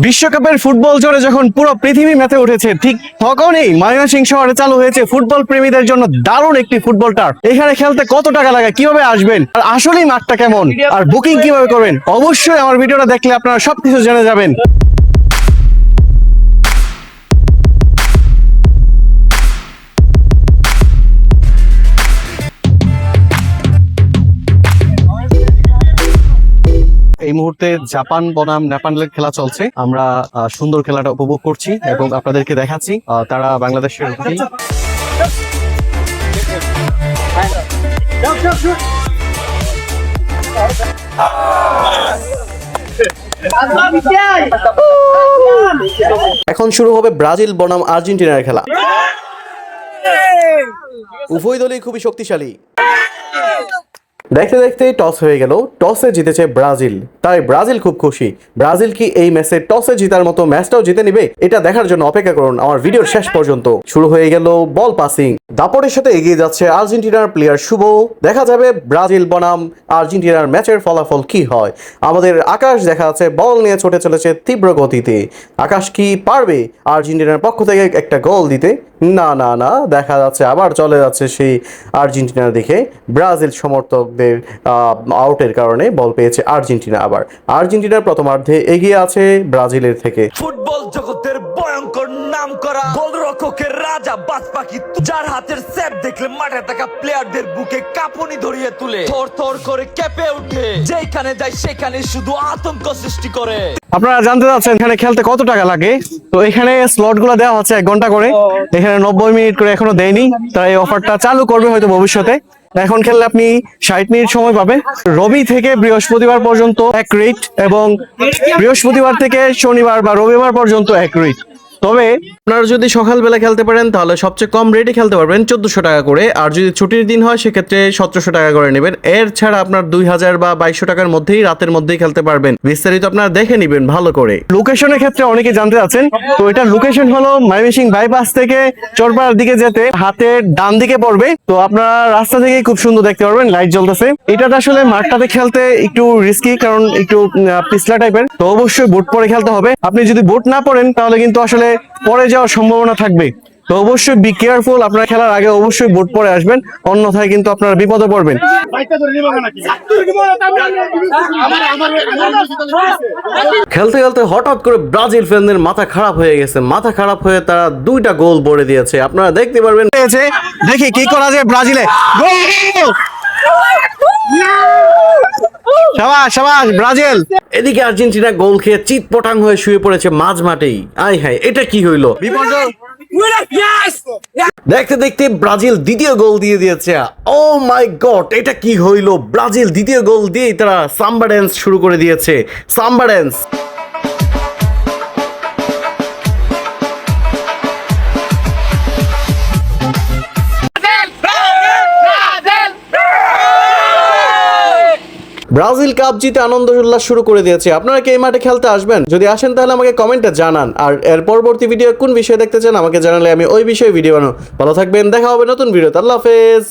বিশ্বকাপের ফুটবল জোরে যখন পুরো পৃথিবী মেতে উঠেছে, ঠিক তখনই ময়মনসিংহ শহরে চালু হয়েছে ফুটবল প্রেমীদের জন্য দারুণ একটি ফুটবল টার্ফ। এখানে খেলতে কত টাকা লাগে, কিভাবে আসবেন, আর আসলেই মাঠটা কেমন, আর বুকিং কিভাবে করবেন, অবশ্যই আমার ভিডিওটা দেখলে আপনারা সবকিছু জেনে যাবেন। এই মুহূর্তে জাপান বনাম নেপালের খেলা চলছে। আমরা সুন্দর খেলাটা উপভোগ করছি এবং আপনাদেরকে দেখাচ্ছি তারা বাংলাদেশের এখন শুরু হবে ব্রাজিল বনাম আর্জেন্টিনার খেলা। উভয় দলই খুবই শক্তিশালী। দেখতে দেখতে টস হয়ে গেল, টসে জিতেছে ব্রাজিল, তাই ব্রাজিল খুব খুশি। ব্রাজিল কি এই ম্যাচে টসে জিতার মতো ম্যাচটাও জিতে নিবে, এটা দেখার জন্য অপেক্ষা করুন আমার ভিডিওর শেষ পর্যন্ত। শুরু হয়ে গেল বল পাসিং, দাপটের সাথে এগিয়ে যাচ্ছে আর্জেন্টিনার প্লেয়ার শুভ। দেখা যাবে ব্রাজিল বনাম আর্জেন্টিনার ম্যাচের ফলাফল কি হয়। আমাদের আকাশ দেখা যাচ্ছে বল নিয়ে ছুটে চলেছে তীব্র গতিতে। আকাশ কি পারবে আর্জেন্টিনার পক্ষ থেকে একটা গোল দিতে? না না না, দেখা যাচ্ছে আবার চলে যাচ্ছে সেই আর্জেন্টিনার দিকে। ব্রাজিল সমর্থকদের আউটের কারণে বল পেয়েছে আর্জেন্টিনা। আবার আর্জেন্টিনার প্রথমার্ধে এগিয়ে আছে ব্রাজিলের থেকে। ফুটবল জগতের ভয়ঙ্কর নাম করা গোলরক্ষকের রাজা বাজপাখি, যার হাতের সেভ দেখলে মাঠে থাকা প্লেয়ারদের বুকে কাঁপুনি ধরিয়ে তুলে থর থর করে কেঁপে ওঠে, যেখানে যায় সেখানে শুধু আতঙ্ক সৃষ্টি করে। আপনারা জানতে চাচ্ছেন এখানে খেলতে কত টাকা লাগে, তো এখানে স্লট গুলো দেওয়া হচ্ছে 1 ঘন্টা করে, এখানে 90 মিনিট করে এখনো দেয়নি, তারা এই অফারটা চালু করবে হয়তো ভবিষ্যতে। এখন খেললে আপনি 60 মিনিট সময় পাবেন। রবি থেকে বৃহস্পতিবার পর্যন্ত এক রেট এবং বৃহস্পতিবার থেকে শনিবার বা রবিবার পর্যন্ত এক রেট। তবে আপনারা যদি সকালবেলা খেলতে পারেন তাহলে সবচেয়ে কম রেটে খেলতে পারবেন 1400 টাকা করে, আর যদি ছুটির দিন হয় সেক্ষেত্রে 1700 টাকা করে নেবেন। এর ছাড়া আপনার 2000 বা 2200 টাকার মধ্যেই রাতের মধ্যেই খেলতে পারবেন। বিস্তারিত আপনারা দেখে নেবেন ভালো করে। লোকেশনের ক্ষেত্রে অনেকে জানতে চাচ্ছেন, তো এটা লোকেশন হলো ময়মনসিংহ বাইপাস থেকে চরপাড়ার দিকে যেতে হাতের ডান দিকে পড়বে। তো আপনারা রাস্তা থেকে খুব সুন্দর দেখতে পারবেন, লাইট জ্বলতেছে। এটাতে আসলে মাঠটাতে খেলতে একটু রিস্কি, কারণ একটু পিছলা টাইপের, তো অবশ্যই বুট পরে খেলতে হবে। আপনি যদি বুট না পরেন তাহলে কিন্তু আসলে পরে যাওয়ার সম্ভাবনা থাকবে। তো অবশ্যই বি কেয়ারফুল, আপনারা খেলার আগে অবশ্যই বুট পরে আসবেন, অন্যথায় কিন্তু আপনারা বিপদে পড়বেন। খেলতে খেলতে হঠাৎ করে ব্রাজিল ফ্যানদের মাথা খারাপ হয়ে গেছে, মাথা খারাপ হয়ে তারা 2টা গোল বলে দিয়েছে। আপনারা দেখতে পারবেন। দেখি কি করা যায় ব্রাজিলে। শাবাশ শাবাশ ব্রাজিল। এদিকে আর্জেন্টিনা গোল খেয়ে চিৎপটাং হয়ে শুয়ে পড়েছে মাঝ মাঠেই। আয় হায়, এটা কি হইলো? দেখতে দেখতে ব্রাজিল দ্বিতীয় গোল দিয়ে দিয়েছে। ও মাই গড, এটা কি হইলো? ব্রাজিল দ্বিতীয় গোল দিয়ে তারা সাম্বা ড্যান্স শুরু করে দিয়েছে। সাম্বা ড্যান্স। ব্রাজিল কাপ জিতে আনন্দ উল্লাস শুরু করে দিয়েছে। আপনারা কি এই মাঠে খেলতে আসবেন? যদি আসেন তাহলে আমাকে কমেন্টে জানান, আর এর পরবর্তী ভিডিও কোন বিষয়ে দেখতে চান আমাকে জানালে আমি ওই বিষয়ে ভিডিও বানাবো। ভালো থাকবেন, দেখা হবে নতুন ভিডিওতে। আল্লাহ হাফেজ।